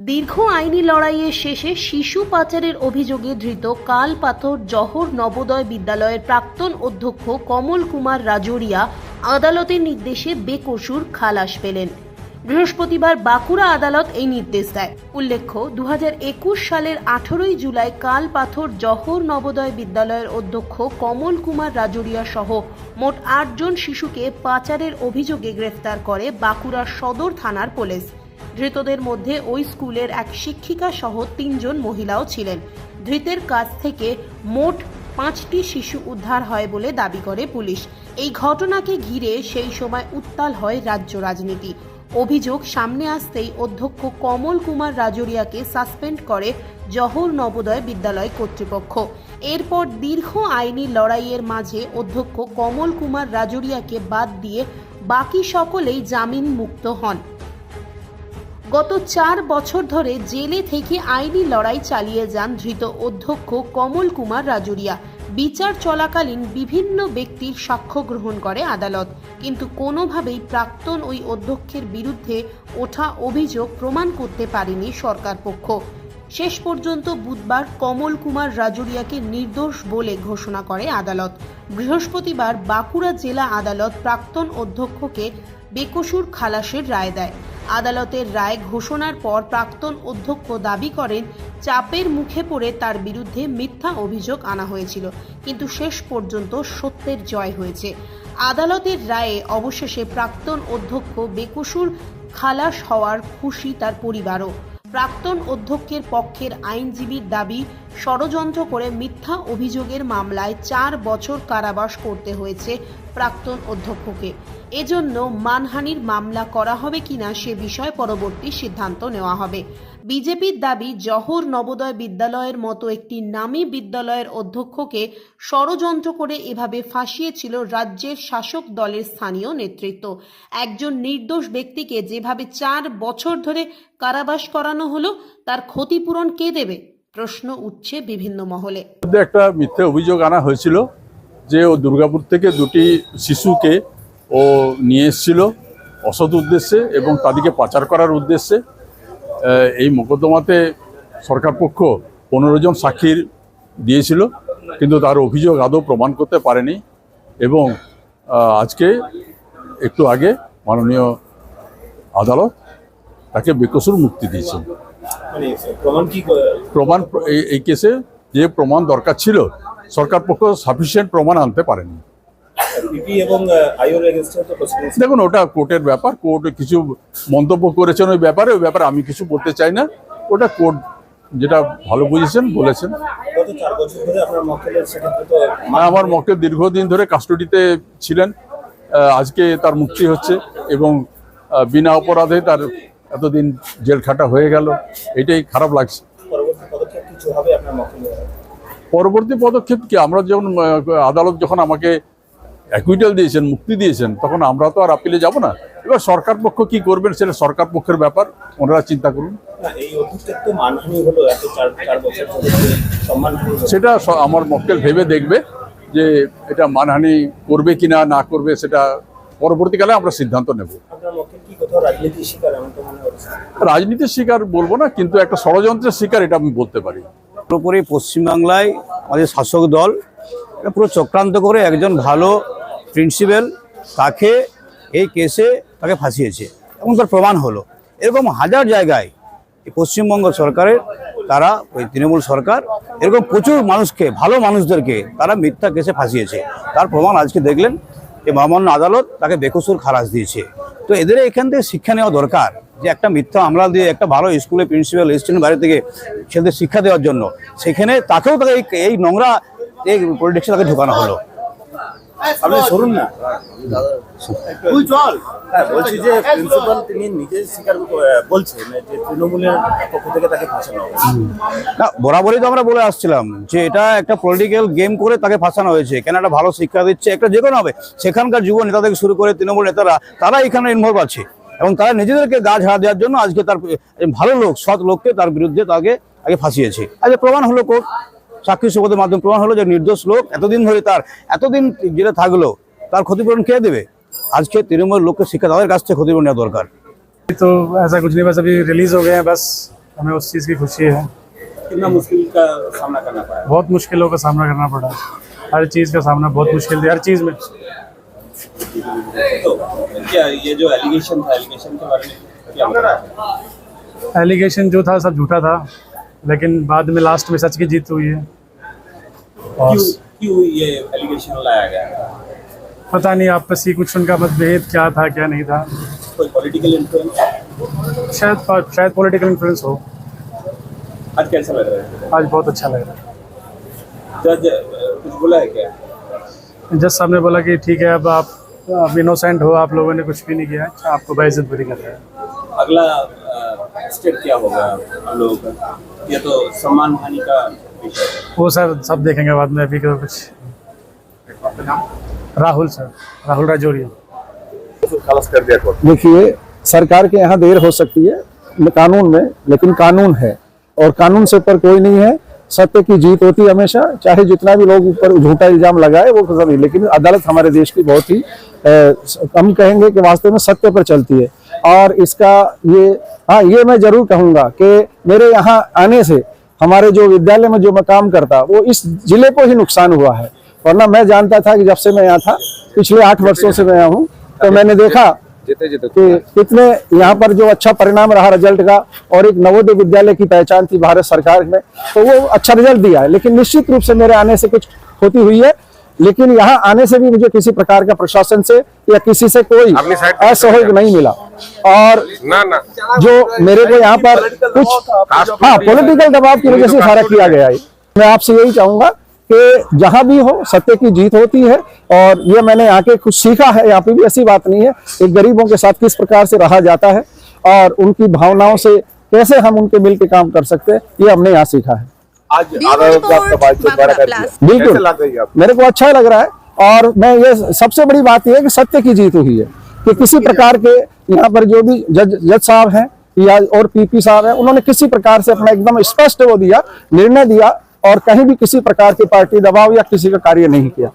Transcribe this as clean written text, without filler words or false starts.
দীর্ঘ আইনি লড়াইয়ের শেষে শিশু পাচারের অভিযোগে ধৃত কালপাথর জহর নবোদয় বিদ্যালয়ের প্রাক্তন অধ্যক্ষ কমল কুমার রাজোরিয়া আদালতের নির্দেশে বেকসুর খালাস পেলেন। বৃহস্পতিবার বাঁকুড়া আদালত এই নির্দেশ দেয়। উল্লেখ্য, 2021 সালের 18 জুলাই কালপাথর জহর নবোদয় বিদ্যালয়ের অধ্যক্ষ কমল কুমার রাজোরিয়া সহ মোট 8 জন শিশুকে পাচারের অভিযোগে গ্রেফতার করে বাঁকুড়া সদর থানার পুলিশ। ধৃতদের মধ্যে ওই স্কুলের এক শিক্ষিকা সহ 3 জন মহিলাও ছিলেন। ধৃতের কাছ থেকে মোট 5টি শিশু উদ্ধার হয় বলে দাবি করে পুলিশ। এই ঘটনাকে ঘিরে সেই সময় উত্তাল হয় রাজ্য রাজনীতি। অভিযোগ সামনে আসতেই অধ্যক্ষ কমল কুমার রাজোরিয়াকে সাসপেন্ড করে জহর নবোদয় বিদ্যালয় কর্তৃপক্ষ। এরপর দীর্ঘ আইনি লড়াইয়ের মাঝে অধ্যক্ষ কমল কুমার রাজোরিয়াকে বাদ দিয়ে বাকি সকলেই জামিন মুক্ত হন। গত 4 বছর ধরে জেলে থেকে আইনি লড়াই চালিয়ে যান ধৃত অধ্যক্ষ কমল কুমার রাজোরিয়া। বিচার চলাকালীন বিভিন্ন ব্যক্তির সাক্ষ্য গ্রহণ করে আদালত, কিন্তু কোনোভাবেই প্রাক্তন ওই অধ্যক্ষের বিরুদ্ধে ওঠা অভিযোগ প্রমাণ করতে পারেনি সরকার পক্ষ। শেষ পর্যন্ত বুধবার কমল কুমার রাজোরিয়াকে নির্দোষ বলে ঘোষণা করে আদালত। বৃহস্পতিবার বাঁকুড়া জেলা আদালত প্রাক্তন অধ্যক্ষকে বেকসুর খালাসের রায় দেয়। আদালতের রায় ঘোষণার পর প্রাক্তন অধ্যক্ষ দাবি করেন চাপের মুখে পড়ে তার বিরুদ্ধে মিথ্যা অভিযোগ আনা হয়েছিল, কিন্তু শেষ পর্যন্ত সত্যের জয় হয়েছে। আদালতের রায়ে অবশেষে প্রাক্তন অধ্যক্ষ বেকসুর খালাস হওয়ার খুশি তার পরিবারও। প্রাক্তন অধ্যক্ষের পক্ষের আইনজীবীর দাবি, ষড়যন্ত্র করে মিথ্যা অভিযোগের মামলায় 4 বছর কারাবাস করতে হয়েছে প্রাক্তন অধ্যক্ষকে। এজন্য মানহানির মামলা করা হবে কিনা সে বিষয়ে পরবর্তী সিদ্ধান্ত নেওয়া হবে। বিজেপির দাবি, জহর নবোদয় বিদ্যালয়ের মতো একটি নামী বিদ্যালয়ের অধ্যক্ষকে ষড়যন্ত্র করে এভাবে ফাঁসিয়েছিল রাজ্যের শাসক দলের স্থানীয় নেতৃত্ব। একজন নির্দোষ ব্যক্তিকে যেভাবে 4 বছর ধরে কারাবাস করানো হলো, তার ক্ষতিপূরণ কে দেবে? প্রশ্ন উঠছে বিভিন্ন মহলে। একটা মিথ্যে অভিযোগ আনা হয়েছিল যে ও দুর্গাপুর থেকে 2টি শিশুকে ও নিয়ে এসেছিল অসৎ উদ্দেশ্যে এবং তাদেরকে পাচার করার উদ্দেশ্যে। এই মোকদ্দমাতে সরকার পক্ষ 15 জন সাক্ষীর দিয়েছিল, কিন্তু তার অভিযোগ আদৌ প্রমাণ করতে পারেনি এবং আজকে একটু আগে মাননীয় আদালত তাকে বেকসুর মুক্তি দিয়েছেন। প্রমাণ এই কেসে যে প্রমাণ দরকার ছিল সরকার পক্ষ সাফিসিয়েন্ট প্রমাণ আনতে পারেনি। দেখুন, ওটা কোর্টের ব্যাপার। কোর্ট কিছু মন্তব্য করেছেন ওই ব্যাপারে আমি কিছু বলতে চাই না। ওটা কোর্ট যেটা ভালো বুঝেছেন বলেছেন। আমার মক্কেল দীর্ঘদিন ধরে কাস্টডিতে ছিলেন, আজকে তার মুক্তি হচ্ছে এবং বিনা অপরাধে তার এতদিন জেল খাটা হয়ে গেল, এটাই খারাপ লাগছে। পরবর্তী পদক্ষেপ কি? আমরা যখন আদালত যখন আমাকে অ্যাকুইটাল দিয়েছেন, মুক্তি দিয়েছেন, তখন আমরা তো আর আপিলে যাব না। এবার সরকার পক্ষ কি করবেন সেটা সরকার পক্ষের ব্যাপার, ওনারা চিন্তা করুন। সেটা আমার মক্কেল ভেবে দেখবে যে এটা মানহানি করবে কিনা না করবে, সেটা পরবর্তীকালে আমরা সিদ্ধান্ত নেব। রাজনীতির শিকার বলবো না, কিন্তু একটা ষড়যন্ত্রের শিকার এটা আমি বলতে পারি। পুরোপুরি পশ্চিমবাংলায় আমাদের শাসক দল পুরো চক্রান্ত করে একজন ভালো প্রিন্সিপাল তাকে এই কেসে তাকে ফাঁসিয়েছে এবং তার প্রমাণ হলো। এরকম হাজার জায়গায় এই পশ্চিমবঙ্গ সরকারের তারা ওই তৃণমূল সরকার এরকম প্রচুর মানুষকে, ভালো মানুষদেরকে তারা মিথ্যা কেসে ফাঁসিয়েছে। তার প্রমাণ আজকে দেখলেন যে মহামান্য আদালত তাকে বেকসুর খালাস দিয়েছে। তো এদের এখান থেকে শিক্ষা নেওয়া দরকার যে একটা মিথ্যা মামলা দিয়ে একটা ভালো স্কুলে প্রিন্সিপাল এসেছেন বাইরে থেকে ছেলেদের শিক্ষা দেওয়ার জন্য, সেখানে তাকেও তাকে এই নোংরা এই পলিটিক্সে তাকে ঢোকানো হলো। আপনি শুনুন না, বলছি যে প্রিন্সিপাল তিনি নিজে স্বীকার বলছেন যে তৃণমূলের পক্ষ থেকে তাকে ফাঁসানো হয়েছে। না, বরাবরই তো আমরা বলে আসছিলাম যে এটা একটা পলিটিক্যাল গেম করে তাকে ফাঁসানো হয়েছে। কেন একটা ভালো শিক্ষা দিচ্ছে, একটা যে কোনো হবে, সেখানকার যুব নেতা থেকে শুরু করে তৃণমূল নেতারা তারা এখানে ইনভলভ আছে এবং তারা নিজেদেরকে গা ঝাড়া দেওয়ার জন্য আজকে তার ভালো লোক, সৎ লোককে তার বিরুদ্ধে তাকে আগে ফাঁসিয়েছে। আজকে প্রমাণ হলো, কোর্ট সাক্ষী শপথের মাধ্যমে প্রমাণ হলো যে নির্দোষ লোক। এতদিন ধরে তার এতদিন যেটা থাকলো তার ক্ষতিপূরণ কে দেবে? आज के तृणमूल लोग को शिक्षा क्षतिपूरण नेওয়া दरकार। तो ऐसा कुछ नहीं, बस अभी रिलीज हो गए हैं, बस हमें उस चीज़ की खुशी है। कितना मुश्किल का सामना करना पड़ा? बहुत मुश्किलों का सामना करना पड़ा, हर चीज़ का सामना बहुत मुश्किल थी, हर चीज़ में। तो क्या ये जो एलिगेशन था, एलिगेशन के बारे में क्या बताना? एलिगेशन जो था सब झूठा था, लेकिन बाद में लास्ट में सच की जीत हुई है। और क्यों ये एलिगेशन लाया गया? पता नहीं आपस की कुछ उनका मतभेद क्या था क्या नहीं था, कोई पॉलिटिकल इन्फ्लुएंस? शायद पॉलिटिकल इन्फ्लुएंस हो। आज कैसा लग रहा है? आज बहुत अच्छा लग रहा है। जज कुछ बोला है क्या? जज साहब ने बोला कि ठीक है, अब आप इनोसेंट हो, आप लोगों ने कुछ भी नहीं किया, आपको बेइज्जत बुरी कर रहा है। अगला स्टेप क्या होगा हम लोगों का? ये तो सम्मान हानि का विषय है। वो सर सब देखेंगे बाद में, अभी तो कुछ। राहुल सर, राहुल राजौरिया। देखिए, सरकार के यहाँ देर हो सकती है कानून में, लेकिन कानून है और कानून से ऊपर कोई नहीं है। सत्य की जीत होती है हमेशा, चाहे जितना भी लोग ऊपर झूठा इल्जाम लगाए वो सभी, लेकिन अदालत हमारे देश की बहुत ही हम कहेंगे कि वास्तव में सत्य पर चलती है। और इसका ये मैं जरूर कहूंगा कि मेरे यहाँ आने से हमारे जो विद्यालय में जो मैं काम करता वो इस जिले को ही नुकसान हुआ है, वरना मैं जानता था कि जब से मैं यहाँ था, पिछले 8 वर्षों से मैं यहाँ हूँ, तो मैंने देखा कि कितने यहाँ पर जो अच्छा परिणाम रहा रिजल्ट का, और एक नवोदय विद्यालय की पहचान थी भारत सरकार में, तो वो अच्छा रिजल्ट दिया है। लेकिन निश्चित रूप से मेरे आने से कुछ क्षति हुई है, लेकिन यहाँ आने से भी मुझे किसी प्रकार का प्रशासन से या किसी से कोई असहयोग नहीं मिला। और जो मेरे को यहाँ पर कुछ पॉलिटिकल दबाव की वजह से सारा किया गया है। मैं आपसे यही चाहूंगा कि जहां भी हो सत्य की जीत होती है, और ये मैंने यहाँ के कुछ सीखा है। यहाँ पे भी ऐसी बात नहीं है, एक गरीबों के साथ किस प्रकार से रहा जाता है और उनकी भावनाओं से कैसे हम उनके मिल के काम कर सकते हैं, ये हमने यहाँ सीखा है। आज बिल्कुल मेरे को अच्छा लग रहा है, और मैं ये सबसे बड़ी बात यह है कि सत्य की जीत हुई है, कि किसी प्रकार के यहाँ पर जो भी जज साहब हैं या और पीपी साहब हैं, उन्होंने किसी प्रकार से अपना एकदम स्पष्ट वो दिया, निर्णय दिया, और कहीं भी किसी प्रकार की पार्टी दबाव या किसी का कार्य नहीं किया।